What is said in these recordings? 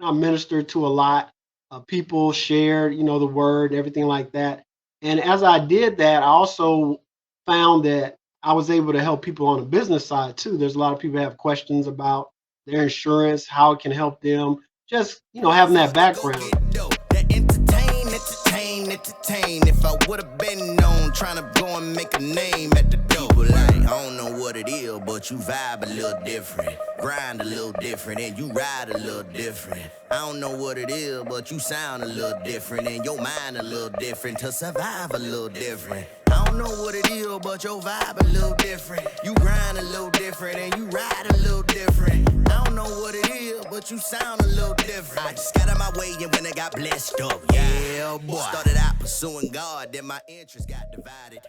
I ministered to a lot of people, shared, the word, everything like that. And as I did that, I also found that I was able to help people on the business side too. There's a lot of people that have questions about their insurance, how it can help them, just, having that background. Entertain. If I would've been known, tryna go and make a name at the door. Like, I don't know what it is, but you vibe a little different, grind a little different, and you ride a little different. I don't know what it is, but you sound a little different, and your mind a little different to survive a little different. I don't know what it is, but your vibe a little different. You grind a little different, and you ride a little different. I don't know what it is, but you sound a little different. I just got out my way and when I got blessed up, yeah, boy. Started out pursuing God, then my interests got divided.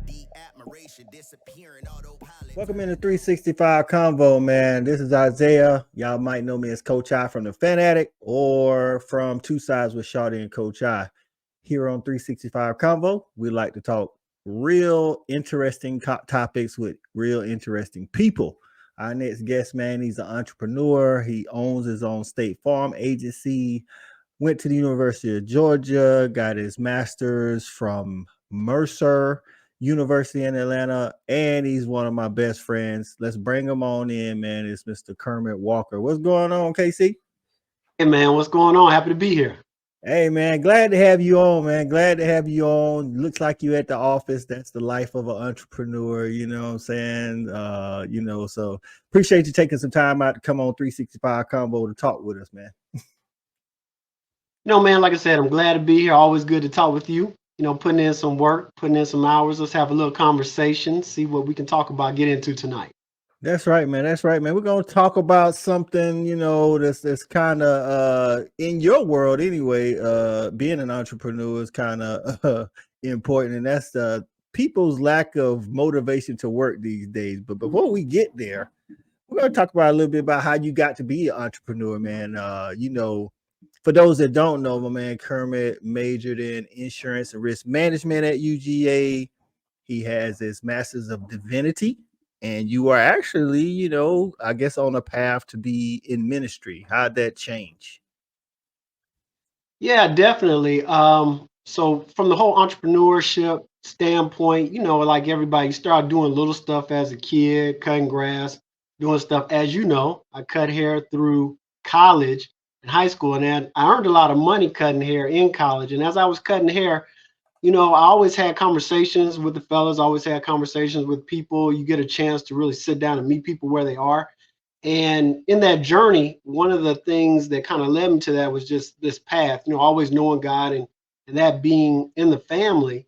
The admiration disappearing, autopilot. Welcome into 365 Convo, man. This is Isaiah. Y'all might know me as Coach I from the Fan Addict or from Two Sides with Shawty and Coach I. Here on 365 Convo, we like to talk real interesting topics with real interesting people. Our next guest, man, he's an entrepreneur. He owns his own State Farm agency, went to the University of Georgia, got his master's from Mercer University in Atlanta, and he's one of my best friends. Let's bring him on in, man. It's Mr. Kermit Walker. What's going on, KC? Hey, man, what's going on? Happy to be here. Hey, man, glad to have you on, man. Glad to have you on. Looks like you at the office. That's the life of an entrepreneur, you know what I'm saying? So appreciate you taking some time out to come on 365 Convo to talk with us, man. Man, like I said, I'm glad to be here. Always good to talk with you. Putting in some work, putting in some hours. Let's have a little conversation, see what we can talk about, get into tonight. That's right, man. That's right, man. We're gonna talk about something, that's kind of in your world anyway. Being an entrepreneur is kind of important, and that's people's lack of motivation to work these days. But before we get there, we're gonna talk about a little bit about how you got to be an entrepreneur, man. For those that don't know, my man Kermit majored in insurance and risk management at UGA. He has his master's of divinity. And you are actually, I guess on a path to be in ministry. How'd that change? Yeah, definitely. So from the whole entrepreneurship standpoint, like everybody, you start doing little stuff as a kid, cutting grass, doing stuff. As you know, I cut hair through college and high school, and then I earned a lot of money cutting hair in college. And as I was cutting hair, I always had conversations with the fellas, always had conversations with people. You get a chance to really sit down and meet people where they are. And in that journey, one of the things that kind of led me to that was just this path, always knowing God and that being in the family.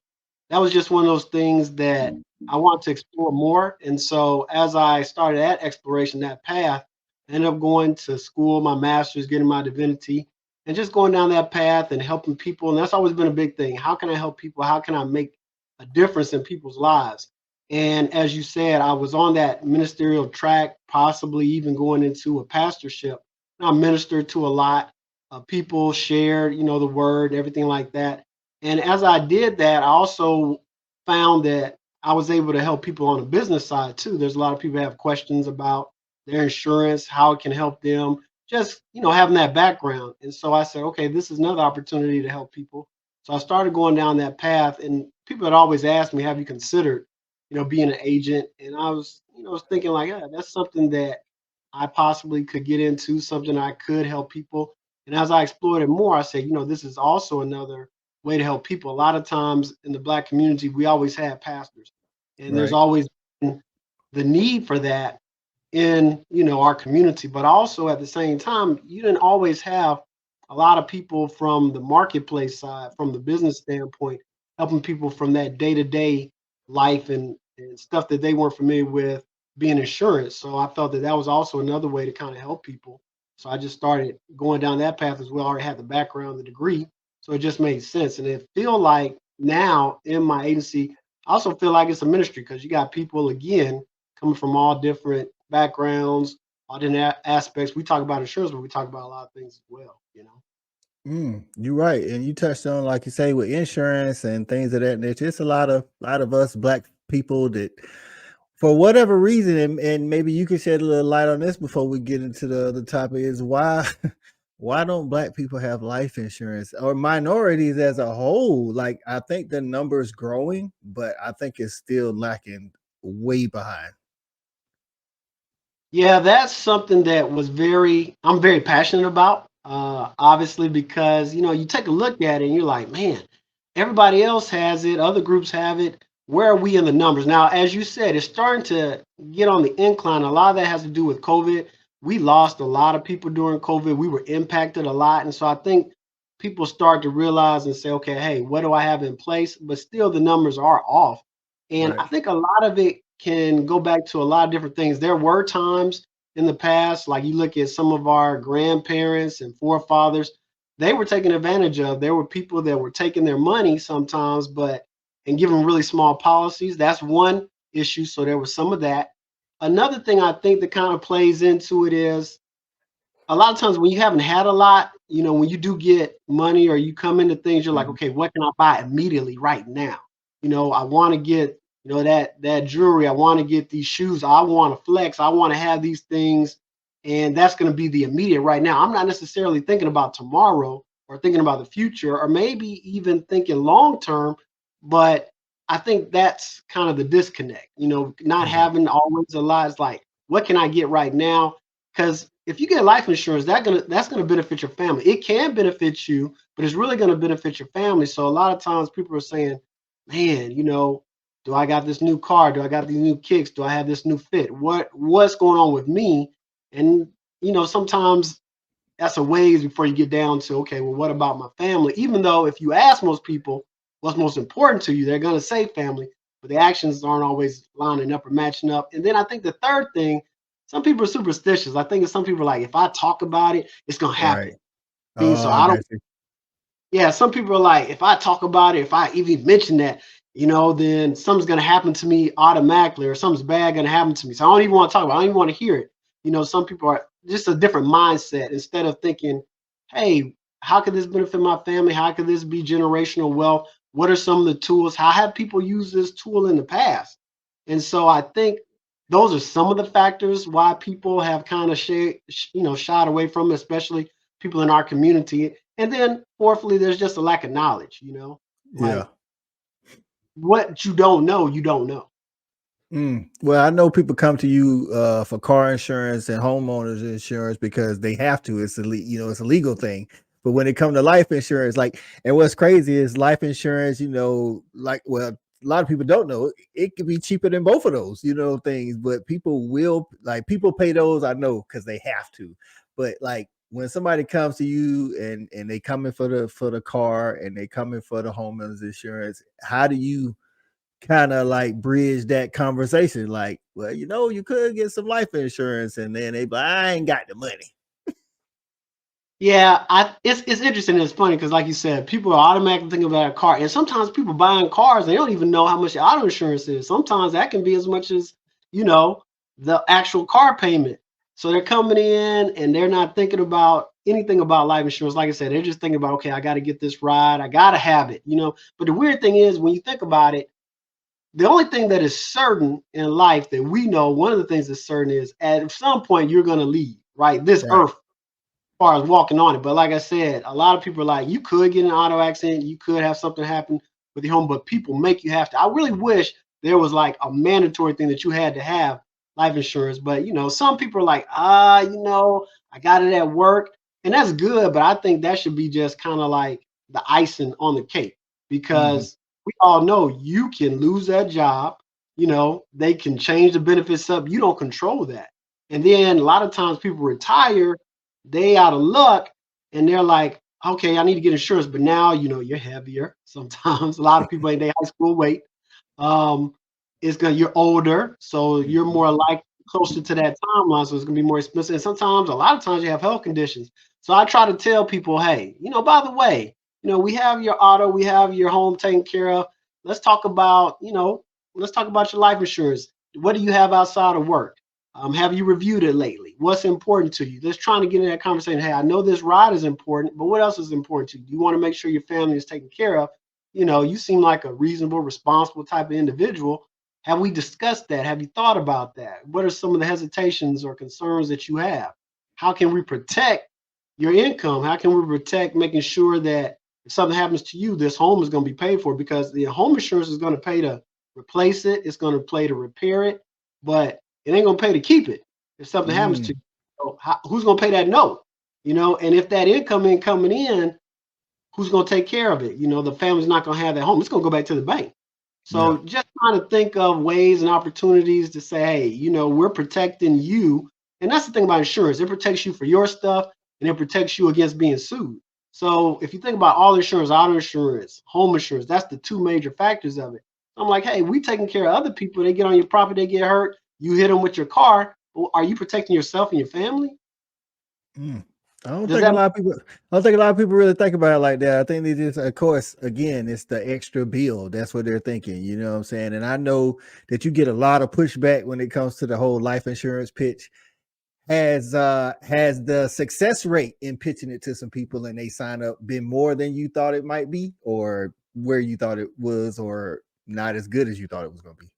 That was just one of those things that I want to explore more. And so as I started that exploration, that path, I ended up going to school, my master's, getting my divinity, and just going down that path and helping people. And that's always been a big thing. How can I help people? How can I make a difference in people's lives? And as you said, I was on that ministerial track, possibly even going into a pastorship. I ministered to a lot of people, shared, the word, everything like that. And as I did that, I also found that I was able to help people on the business side too. There's a lot of people that have questions about their insurance, how it can help them, just, having that background. And so I said, okay, this is another opportunity to help people. So I started going down that path, and people had always asked me, have you considered, being an agent? And I was, was thinking like, yeah, that's something that I possibly could get into, something I could help people. And as I explored it more, I said, this is also another way to help people. A lot of times in the Black community, we always had pastors, and there's Right. always been the need for that in, our community. But also at the same time, you didn't always have a lot of people from the marketplace side, from the business standpoint, helping people from that day-to-day life and stuff that they weren't familiar with, being insurance. So I felt that that was also another way to kind of help people. So I just started going down that path as well. I already had the background, the degree, so it just made sense. And it feel like now in my agency, I also feel like it's a ministry because you got people again coming from all different backgrounds, all different aspects. We talk about insurance, but we talk about a lot of things as well. You're right, and you touched on, like you say, with insurance and things of that nature. It's a lot of us Black people that, for whatever reason, and maybe you could shed a little light on this before we get into the topic, is why why don't black people have life insurance, or minorities as a whole? Like, I think the number is growing, but I think it's still lacking way behind. Yeah, that's something that I'm very passionate about. Obviously, because you take a look at it and you're like, man, everybody else has it, other groups have it. Where are we in the numbers? Now, as you said, it's starting to get on the incline. A lot of that has to do with COVID. We lost a lot of people during COVID. We were impacted a lot. And so I think people start to realize and say, okay, hey, what do I have in place? But still, the numbers are off. And Right. I think a lot of it can go back to a lot of different things. There were times in the past, like you look at some of our grandparents and forefathers, they were taken advantage of. There were people that were taking their money sometimes, but and giving really small policies. That's one issue. So there was some of that. Another thing I think that kind of plays into it is a lot of times when you haven't had a lot, when you do get money or you come into things, you're like, Mhm. okay, what can I buy immediately right now? I want to get, that jewelry. I want to get these shoes. I want to flex. I want to have these things. And that's going to be the immediate right now. I'm not necessarily thinking about tomorrow or thinking about the future or maybe even thinking long term, but I think that's kind of the disconnect, not Yeah. having always a lot. It's like, what can I get right now? Because if you get life insurance, that's gonna benefit your family. It can benefit you, but it's really gonna benefit your family. So a lot of times people are saying, "Man, do I got this new car? Do I got these new kicks? Do I have this new fit? What's going on with me?" And sometimes that's a ways before you get down to, okay, well, what about my family? Even though if you ask most people what's most important to you, they're gonna say family, but the actions aren't always lining up or matching up. And then I think the third thing, some people are superstitious. I think some people are like, if I talk about it, it's gonna Right. happen. See, so Oh, I I don't. got you. Yeah, some people are like, if I talk about it, if I even mention that, then something's gonna happen to me automatically, or something's bad gonna happen to me. So I don't even want to talk about it. I don't even want to hear it. Some people are just a different mindset. Instead of thinking, hey, how could this benefit my family? How could this be generational wealth? What are some of the tools? How have people used this tool in the past? And so I think those are some of the factors why people have kind of shied away from it, especially people in our community. And then fourthly, there's just a lack of knowledge, Yeah. like what you don't know, you don't know. Well, I know people come to you for car insurance and homeowners insurance because they have to. It's a legal thing. But when it comes to life insurance, like, and what's crazy is life insurance, like, well, a lot of people don't know it could be cheaper than both of those, things. But people pay those, I know, because they have to. But like when somebody comes to you and they come in for the car and they come in for the homeowners insurance, how do you kind of like bridge that conversation? Like, well, you could get some life insurance, and then they be like, I ain't got the money. Yeah, it's interesting. It's funny because, like you said, people are automatically thinking about a car, and sometimes people buying cars they don't even know how much the auto insurance is. Sometimes that can be as much as you know the actual car payment. So they're coming in and they're not thinking about anything about life insurance. Like I said, they're just thinking about, okay, I got to get this ride, I got to have it. But the weird thing is, when you think about it, the only thing that is certain in life that we know, one of the things that's certain is at some point you're going to leave, right? This Right. earth far as walking on it. But like I said, a lot of people are like, you could get an auto accident, you could have something happen with your home, but people make you have to. I really wish there was like a mandatory thing that you had to have life insurance. But some people are like, I got it at work, and that's good. But I think that should be just kind of like the icing on the cake Mhm. because we all know you can lose that job. They can change the benefits up. You don't control that. And then a lot of times people retire they out of luck and they're like, okay, I need to get insurance, but now you're heavier. Sometimes a lot of people ain't their high school weight. Um, it's gonna you're older, so you're Mhm. more like closer to that timeline, so it's gonna be more expensive. And sometimes, a lot of times, you have health conditions. So I try to tell people, hey, by the way, we have your auto, we have your home taken care of. Let's talk about, let's talk about your life insurance. What do you have outside of work? Have you reviewed it lately? What's important to you? Let's try to get in that conversation. Hey, I know this ride is important, but what else is important to you? You want to make sure your family is taken care of. You seem like a reasonable, responsible type of individual. Have we discussed that? Have you thought about that? What are some of the hesitations or concerns that you have? How can we protect? your income? How can we protect making sure that if something happens to you, this home is going to be paid for? Because the home insurance is going to pay to replace it, it's going to pay to repair it, but it ain't going to pay to keep it if something happens to Mm, you. So who's going to pay that note? And if that income ain't coming in, who's going to take care of it? The family's not going to have that home. It's going to go back to the bank. yeah. So just trying to think of ways and opportunities to say, hey, we're protecting you. And that's the thing about insurance. It protects you for your stuff and it protects you against being sued. So if you think about all insurance, auto insurance, home insurance, that's the two major factors of it. I'm like, hey, we taking care of other people. They get on your property, they get hurt. You hit them with your car. Well, are you protecting yourself and your family? Mm. I don't Does think a that lot of people. I don't think a lot of people really think about it like that. I think they just, of course, again, it's the extra bill. That's what they're thinking. You know what I'm saying? And I know that you get a lot of pushback when it comes to the whole life insurance pitch. Has the success rate in pitching it to some people and they sign up been more than you thought it might be, or where you thought it was, or not as good as you thought it was going to be?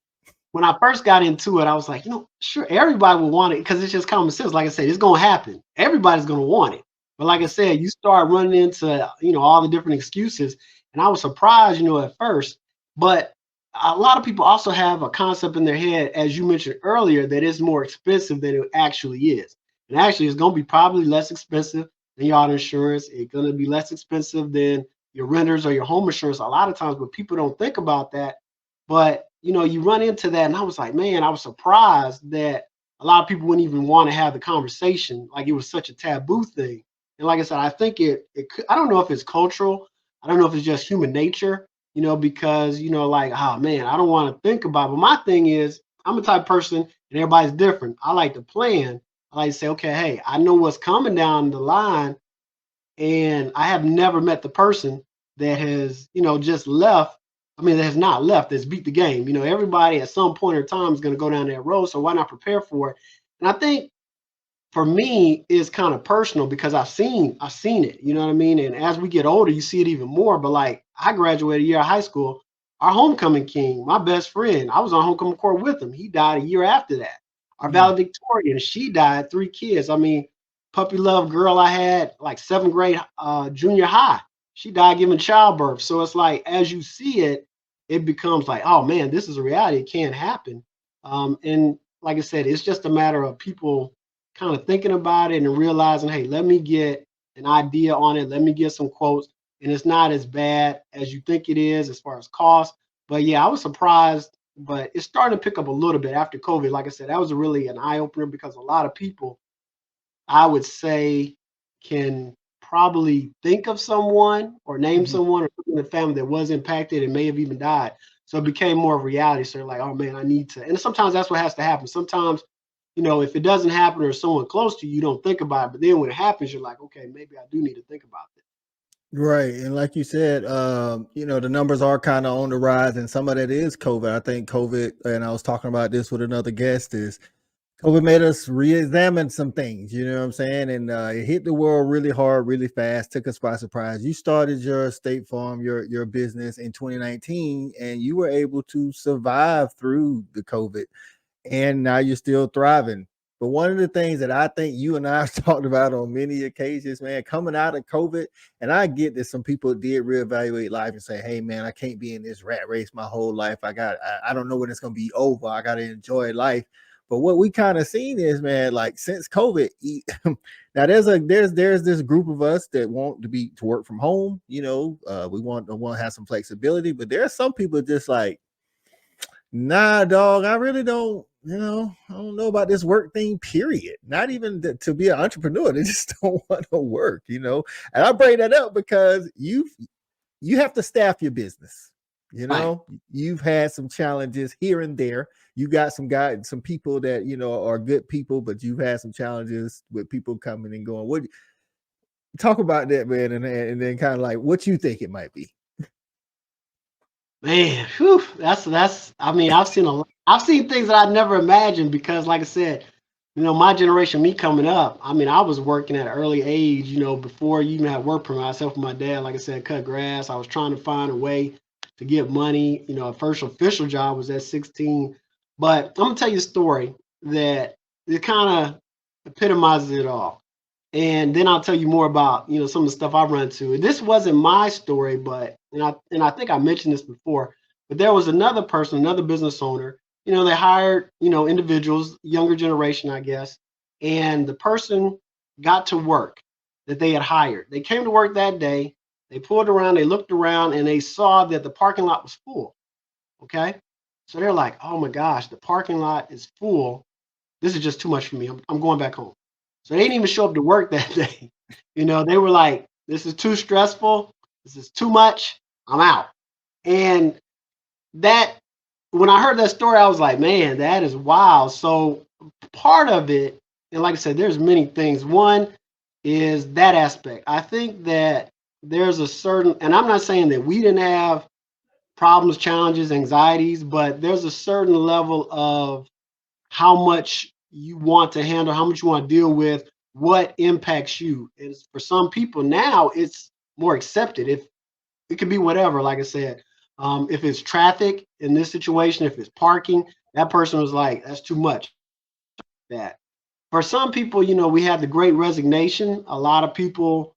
when I first got into it, I was like, sure, everybody will want it because it's just common sense. Like I said, it's gonna happen. Everybody's gonna want it. But like I said, you start running into all the different excuses, and I was surprised, at first. But a lot of people also have a concept in their head, as you mentioned earlier, that it's more expensive than it actually is. And actually, it's gonna be probably less expensive than your auto insurance. It's gonna be less expensive than your renters or your home insurance a lot of times, but people don't think about that. But you run into that, and I was like, man, I was surprised that a lot of people wouldn't even want to have the conversation. Like it was such a taboo thing. And like I said, I think it could, I don't know if it's cultural. I don't know if it's just human nature, because like, oh man, I don't want to think about it. But my thing is, I'm a type of person, and everybody's different. I like to plan. I like to say, okay, hey, I know what's coming down the line, and I have never met the person that has, just left. I mean, that has not left, that's beat the game. Everybody at some point or time is going to go down that road. So why not prepare for it? And I think for me, it's kind of personal because I've seen it. You know what I mean? And as we get older, you see it even more. But like I graduated a year of high school, our homecoming king, my best friend, I was on homecoming court with him. He died a year after that. Our Mm. valedictorian, she died, 3 kids. I mean, puppy love girl I had like seventh grade, junior high. She died giving childbirth. So it's like as you see it, it becomes like, oh man, this is a reality. It can't happen. And like I said, it's just a matter of people kind of thinking about it and realizing, hey, let me get an idea on it. Let me get some quotes. And it's not as bad as you think it is as far as cost. But yeah, I was surprised, but it's starting to pick up a little bit after COVID. Like I said, that was really an eye opener because a lot of people, I would say, can probably think of someone or name Mhm. someone or in the family that was impacted and may have even died. So it became more of reality. So they're like, oh man, I need to. And sometimes that's what has to happen. Sometimes, if it doesn't happen or someone close to you, you don't think about it. But then when it happens, you're like, okay, maybe I do need to think about this. Right. And like you said, the numbers are kind of on the rise, and some of that is COVID. I think COVID, and I was talking about this with another guest, is COVID made us re-examine some things, you know what I'm saying? And it hit the world really hard, really fast, took us by surprise. You started your State Farm, your business in 2019, and you were able to survive through the COVID, and now you're still thriving. But one of the things that I think you and I have talked about on many occasions, man, coming out of COVID, and I get that some people did reevaluate life and say, hey, man, I can't be in this rat race my whole life. I don't know when it's going to be over. I got to enjoy life. But what we kind of seen is, man, like since COVID, now there's this group of us that want to work from home. We want to have some flexibility, but there are some people just like, nah, dog, I really don't, I don't know about this work thing, period. Not even to be an entrepreneur. They just don't want to work. And I bring that up because you have to staff your business. Right. You've had some challenges here and there. You got some guys, some people that, are good people, but you've had some challenges with people coming and going. What talk about that, man, and then kind of like what you think it might be. Man, whew, that's. I mean, I've seen things that I never imagined because, like I said, my generation, me coming up. I mean, I was working at an early age. Before you even had work for myself and my dad. Like I said, cut grass. I was trying to find a way to get money. A first official job was at 16. But I'm gonna tell you a story that it kind of epitomizes it all. And then I'll tell you more about, some of the stuff I run into. And this wasn't my story, but and I think I mentioned this before, but there was another person, another business owner, they hired, individuals, younger generation, I guess, and the person got to work that they had hired. They came to work that day, they pulled around, they looked around, and they saw that the parking lot was full. Okay. So they're like, oh my gosh, the parking lot is full. This is just too much for me. I'm going back home. So they didn't even show up to work that day. They were like, this is too stressful. This is too much. I'm out. And that, when I heard that story, I was like, man, that is wild. So part of it, and like I said, there's many things. One is that aspect. I think that there's a certain, and I'm not saying that we didn't have problems, challenges, anxieties, but there's a certain level of how much you want to handle, how much you want to deal with, what impacts you. And for some people now, it's more accepted. If it could be whatever, like I said, if it's traffic in this situation, if it's parking, that person was like, that's too much. That for some people, we had the great resignation. A lot of people,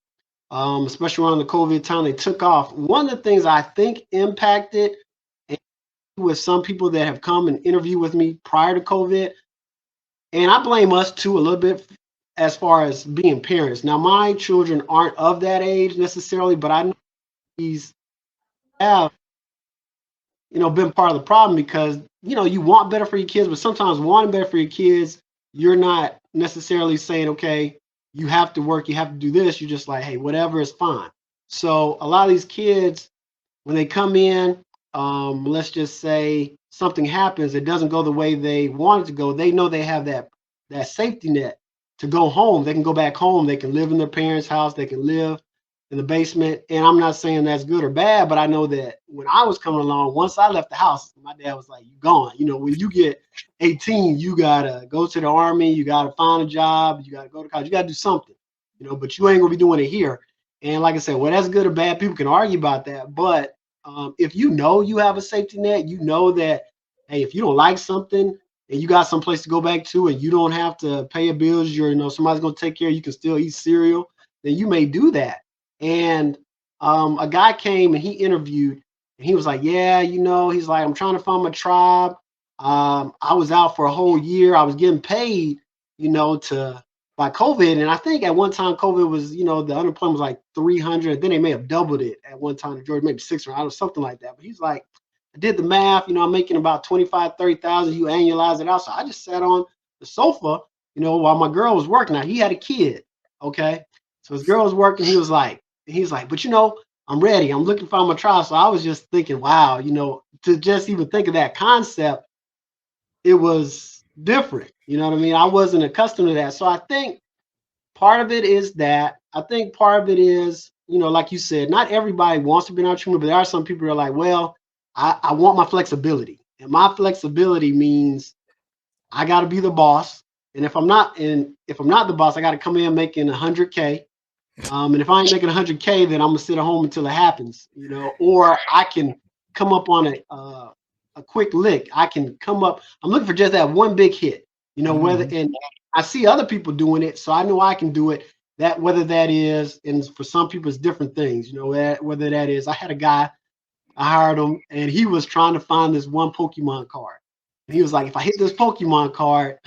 especially around the COVID time, they took off. One of the things I think impacted with some people that have come and interviewed with me prior to COVID, and I blame us too a little bit as far as being parents. Now, my children aren't of that age necessarily, but I know these have, been part of the problem because, you want better for your kids, but sometimes wanting better for your kids, you're not necessarily saying, okay, you have to work, you have to do this. You're just like, hey, whatever is fine. So a lot of these kids, when they come in, let's just say something happens, it doesn't go the way they want it to go. They know they have that safety net to go home. They can go back home. They can live in their parents' house. They can live in the basement. And I'm not saying that's good or bad, but I know that when I was coming along, once I left the house, my dad was like, "You gone." When you get 18, you gotta go to the army. You gotta find a job. You gotta go to college. You gotta do something. But you ain't gonna be doing it here. And like I said, well, that's good or bad. People can argue about that, but if you have a safety net, you know that, hey, if you don't like something and you got some place to go back to and you don't have to pay your bills, somebody's going to take care of you, can still eat cereal, then you may do that. And a guy came and he interviewed and he was like, yeah, he's like, I'm trying to find my tribe. I was out for a whole year. I was getting paid, to by COVID. And I think at one time COVID was, the unemployment was like 300. Then they may have doubled it at one time in Georgia, maybe 600 or something like that. But he's like, I did the math, I'm making about 25, 30,000. You annualize it out. So I just sat on the sofa, while my girl was working. Now he had a kid. Okay. So his girl was working. He's like, but I'm ready. I'm looking for my trial. So I was just thinking, wow, to just even think of that concept, it was different. You know what I mean? I wasn't accustomed to that. So I think part of it is that. I think part of it is, like you said, not everybody wants to be an entrepreneur, but there are some people who are like, well, I want my flexibility. And my flexibility means I got to be the boss. And if I'm not the boss, I got to come in making 100K. And if I ain't making 100K, then I'm gonna sit at home until it happens, or I can come up on a quick lick. I can come up. I'm looking for just that one big hit, whether, and I see other people doing it, so I know I can do it. That whether that is, and for some people it's different things, whether that is, I had a guy, I hired him, and he was trying to find this one Pokemon card, and he was like, if I hit this Pokemon card,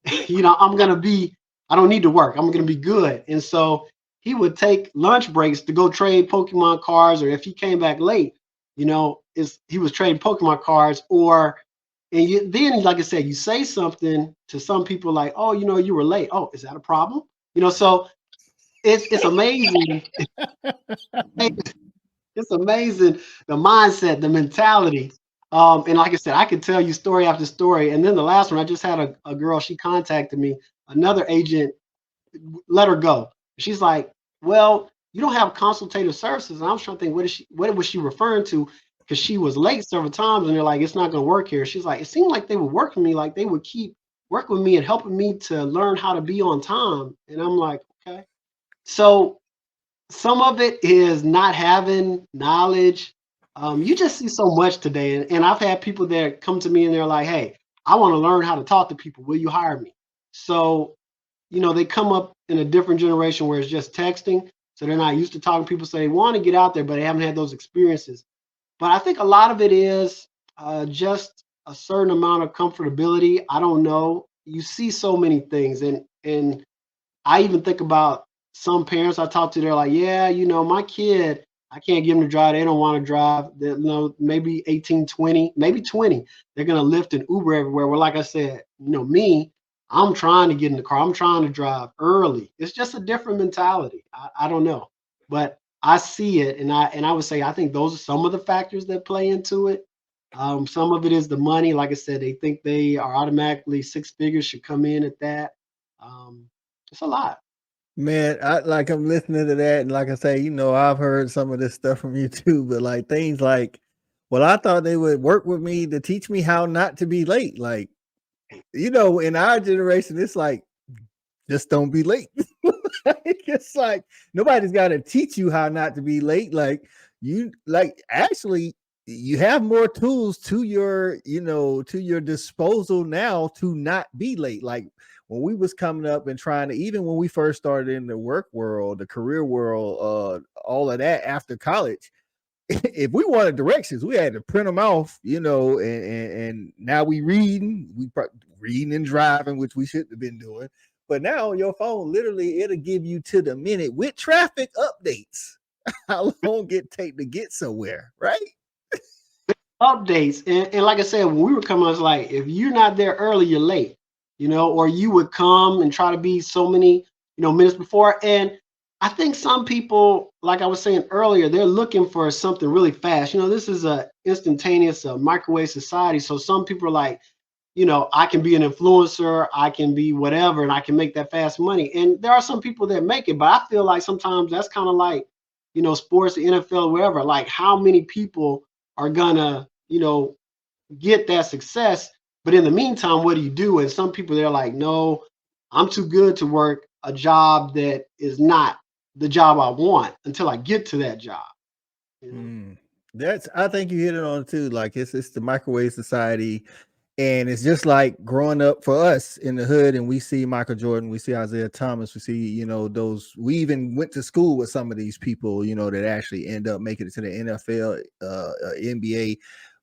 I'm gonna be. I don't need to work. I'm gonna be good, and so he would take lunch breaks to go trade Pokemon cards, or if he came back late, he was trading Pokemon cards, or then, like I said, you say something to some people like, oh, you were late. Oh, is that a problem? So it's amazing. It's amazing the mindset, the mentality. And like I said, I could tell you story after story. And then the last one, I just had a girl, she contacted me, another agent let her go. She's like, well, you don't have consultative services. And I was trying to think, what was she referring to? Because she was late several times and they're like, it's not going to work here. She's like, it seemed like they would work with me, like they would keep working with me and helping me to learn how to be on time. And I'm like, okay. So some of it is not having knowledge. You just see so much today. And I've had people that come to me and they're like, hey, I want to learn how to talk to people. Will you hire me? So they come up in a different generation where it's just texting. So they're not used to talking to people. So they want to get out there, but they haven't had those experiences. But I think a lot of it is just a certain amount of comfortability. I don't know. You see so many things, and I even think about some parents I talk to. They're like, yeah, my kid, I can't get them to drive. They don't want to drive. Maybe 18, 20, maybe 20. They're gonna Lyft and Uber everywhere. Well, like I said, me, I'm trying to get in the car. I'm trying to drive early. It's just a different mentality. I don't know, but I see it, and I would say I think those are some of the factors that play into it. Some of it is the money. Like I said, they think they are automatically six figures, should come in at that. Um, it's a lot. Man, I'm listening to that, and like I say, I've heard some of this stuff from you too, but like things like, well, I thought they would work with me to teach me how not to be late. Like, in our generation, it's like, just don't be late. It's like nobody's got to teach you how not to be late. Actually, you have more tools to your disposal now to not be late. Like when we was coming up and trying to, even when we first started in the work world, the career world, all of that after college, if we wanted directions, we had to print them off, and now reading and driving, which we shouldn't have been doing. But now on your phone, literally, it'll give you to the minute with traffic updates how long it take to get somewhere, right? Updates. And like I said, when we were coming, I was like, if you're not there early, you're late, or you would come and try to be so many, minutes before. And I think some people, like I was saying earlier, they're looking for something really fast. This is a instantaneous microwave society. So some people are like, I can be an influencer, I can be whatever, and I can make that fast money. And there are some people that make it, but I feel like sometimes that's kind of like, sports, the NFL, wherever. Like, how many people are gonna, get that success? But in the meantime, what do you do? And some people, they're like, no, I'm too good to work a job that is not the job I want until I get to that job. I think you hit it on too. Like it's the microwave society. And it's just like growing up for us in the hood, and we see Michael Jordan, we see Isaiah Thomas, we see, we even went to school with some of these people, that actually end up making it to the NFL, NBA.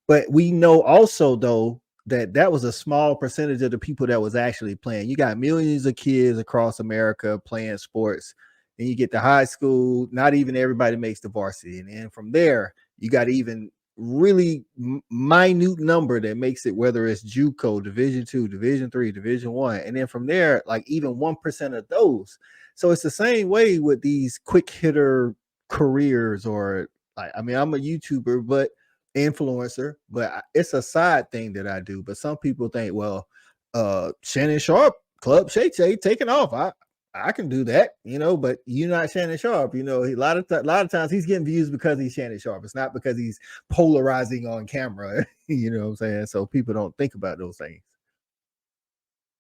But we know also, though, that was a small percentage of the people that was actually playing. You got millions of kids across America playing sports, and you get to high school, not even everybody makes the varsity. And then from there, you got even really minute number that makes it, whether it's JUCO, Division 2, Division 3, Division 1, and then from there, like even 1% of those. So it's the same way with these quick hitter careers, or I'm a YouTuber, but influencer, but it's a side thing that I do. But some people think, well, Shannon Sharp, Club Shay Shay taking off. I can do that, but you're not Shannon Sharp. A lot of times he's getting views because he's Shannon Sharp. It's not because he's polarizing on camera. You know what I'm saying? So people don't think about those things.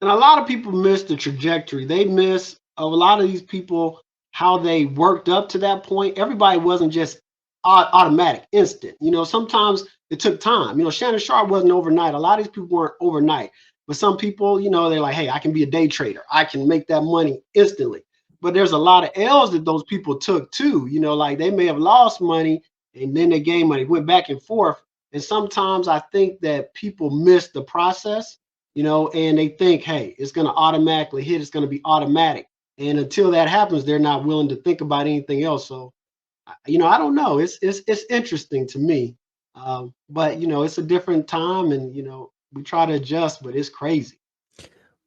And a lot of people miss the trajectory. They miss a lot of these people, how they worked up to that point. Everybody wasn't just automatic, instant. Sometimes it took time. Shannon Sharp wasn't overnight. A lot of these people weren't overnight. But some people, they're like, hey, I can be a day trader. I can make that money instantly. But there's a lot of L's that those people took too. Like they may have lost money and then they gained money, went back and forth. And sometimes I think that people miss the process, and they think, hey, it's going to automatically hit. It's going to be automatic. And until that happens, they're not willing to think about anything else. So, I don't know. It's interesting to me. But, it's a different time, and, we try to adjust, but it's crazy.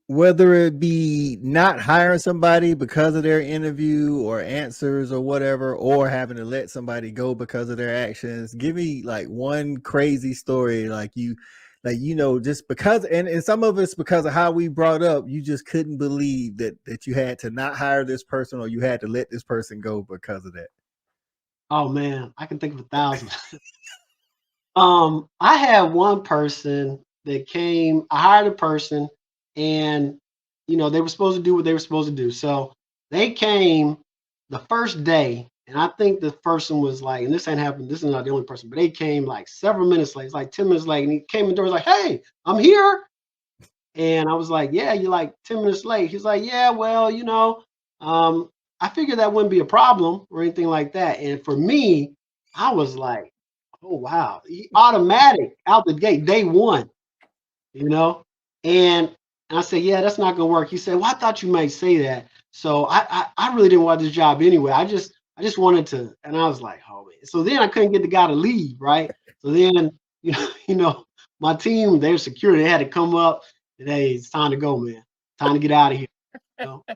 Whether it be not hiring somebody because of their interview or answers or whatever, or having to let somebody go because of their actions. Give me like one crazy story, just because, and some of it's because of how we brought up, you just couldn't believe that you had to not hire this person, or you had to let this person go because of that. Oh man, I can think of 1,000. I had one person that came. I hired a person, and they were supposed to do what they were supposed to do. So they came the first day, and I think the person was like, and this ain't happened. This is not the only person, but they came like several minutes late. It's like 10 minutes late, and he came in the door. Was like, "Hey, I'm here." And I was like, yeah, you're like 10 minutes late. He's like, yeah, well, I figured that wouldn't be a problem or anything like that. And for me, I was like, oh, wow, automatic out the gate, day one, you know? And I said, yeah, that's not gonna work. He said, well, I thought you might say that. So I really didn't want this job anyway. I just wanted to, and I was like, oh man. So then I couldn't get the guy to leave, right? So then, my team, they were security, they had to come up and hey, it's time to go, man. Time to get out of here.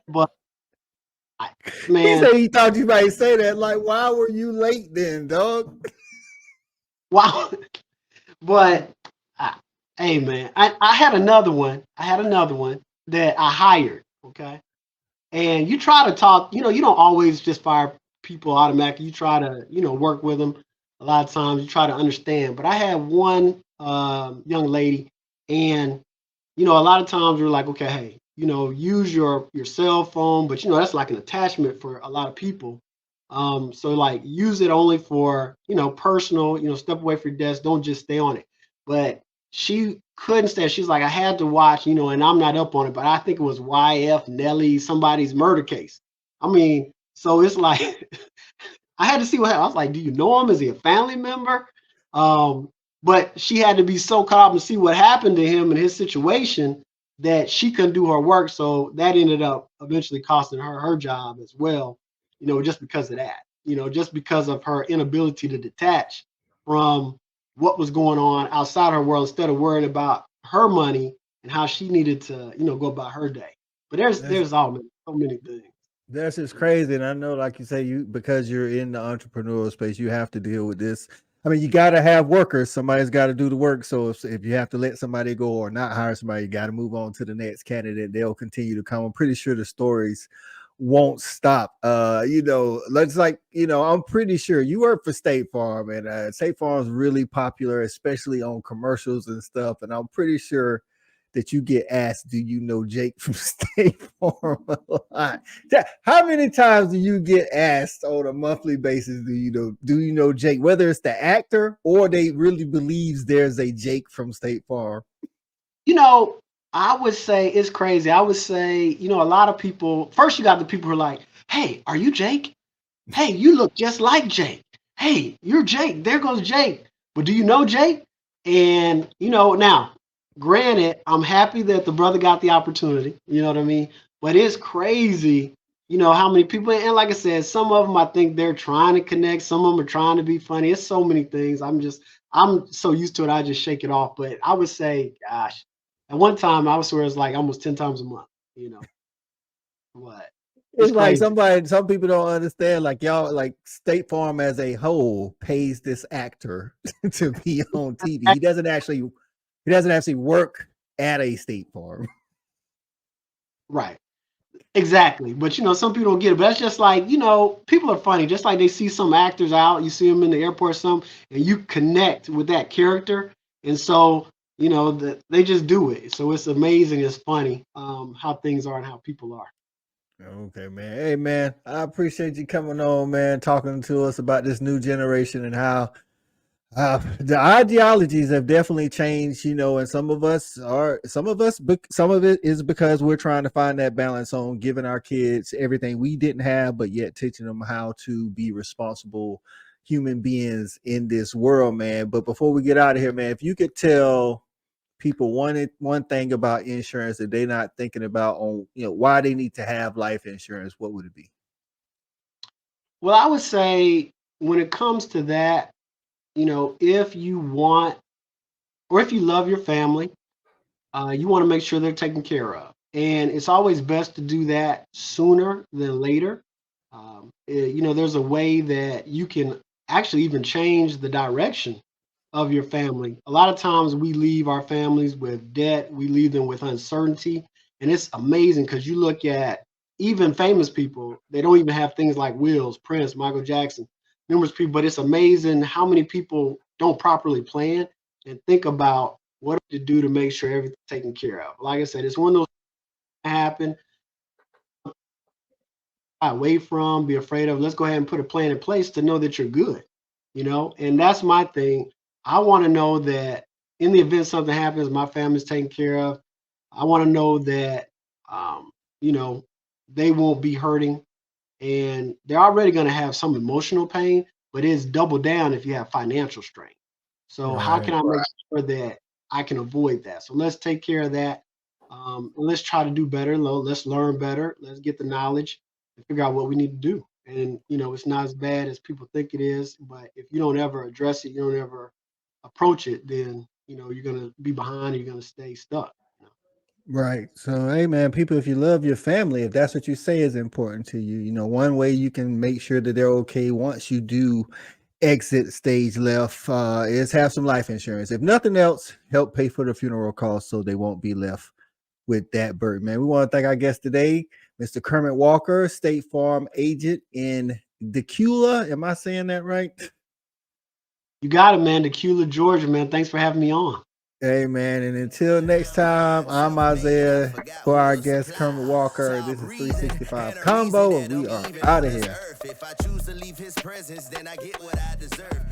But I, He man, said he thought you might say that. Like, why were you late then, dog? wow. But I, hey man, I had another one. I had another one that I hired. Okay. And you try to talk, you don't always just fire people automatically. You try to, work with them. A lot of times you try to understand. But I had one young lady, and a lot of times we're like, okay, hey, use your cell phone, but that's like an attachment for a lot of people. So like use it only for, personal, step away from your desk, don't just stay on it. But she couldn't stay. She's like, I had to watch, and I'm not up on it, but I think it was YF Nelly, somebody's murder case. I mean, so it's like I had to see what happened. I was like, do you know him? Is he a family member? Um, but she had to be so caught up and see what happened to him and his situation that she couldn't do her work. So that ended up eventually costing her her job as well, just because of that, just because of her inability to detach from what was going on outside her world instead of worrying about her money and how she needed to, go about her day. But there's That's there's all so many things. that's just crazy. And I know, like you say, you because you're in the entrepreneurial space, you have to deal with this. I mean, you got to have workers. Somebody's got to do the work. So if you have to let somebody go or not hire somebody, you got to move on to the next candidate. They'll continue to come. I'm pretty sure the stories won't stop. Let's like, I'm pretty sure you work for State Farm, and State Farm is really popular, especially on commercials and stuff. And I'm pretty sure that you get asked, do you know Jake from State Farm a lot? How many times do you get asked on a monthly basis, do you know Jake, whether it's the actor or they really believes there's a Jake from State Farm? You know, I would say it's crazy. I would say, a lot of people, first you got the people who are like, hey, are you Jake? Hey, you look just like Jake. Hey, you're Jake. There goes Jake. But do you know Jake? And, now, granted, I'm happy that the brother got the opportunity. You know what I mean? But it's crazy, how many people, and like I said, some of them I think they're trying to connect, some of them are trying to be funny. It's so many things. I'm so used to it, I just shake it off. But I would say, gosh, at one time I would swear it's like almost 10 times a month, but it's It's like crazy. some people don't understand, like y'all, like State Farm as a whole pays this actor to be on TV. He doesn't actually work at a State Farm. Right. Exactly. But some people don't get it. But that's just like, people are funny. Just like they see some actors out, you see them in the airport or something, and you connect with that character. And so, they just do it. So it's amazing. It's funny how things are and how people are. Okay, man. Hey, man, I appreciate you coming on, man, talking to us about this new generation and how the ideologies have definitely changed, and some of it is because we're trying to find that balance on giving our kids everything we didn't have, but yet teaching them how to be responsible human beings in this world, man. But before we get out of here, man, if you could tell people one thing about insurance that they're not thinking about on, why they need to have life insurance, what would it be? Well, I would say when it comes to that, if you want or if you love your family, you want to make sure they're taken care of. And it's always best to do that sooner than later. There's a way that you can actually even change the direction of your family. A lot of times we leave our families with debt, we leave them with uncertainty. And it's amazing because you look at even famous people, they don't even have things like wills, Prince, Michael Jackson, numerous people, but it's amazing how many people don't properly plan and think about what to do to make sure everything's taken care of. Like I said, it's one of those that happen, away from, be afraid of. Let's go ahead and put a plan in place to know that you're good, and that's my thing. I want to know that in the event something happens, my family's taken care of. I want to know that, um, you know, they won't be hurting, and they're already going to have some emotional pain, but it's double down if you have financial strain. So how can Right. I make sure that I can avoid that? So let's take care of that. And let's try to do better. Let's learn better. Let's get the knowledge and figure out what we need to do. And it's not as bad as people think it is. But if you don't ever address it, you don't ever approach it, then you're gonna be behind. And you're gonna stay stuck. Right. So, hey, man, people, if you love your family, if that's what you say is important to you, one way you can make sure that they're okay once you do exit stage left is have some life insurance. If nothing else, help pay for the funeral costs so they won't be left with that burden, man. We want to thank our guest today, Mr. Kermit Walker, State Farm agent in Decula. Am I saying that right? You got it, man. Decula, Georgia, man. Thanks for having me on. Hey, man. And until next time, I'm Isaiah for our guest, Kermit Walker. This is 365 Convo, and we are out of here. If I choose to leave his presence, then I get what I deserve.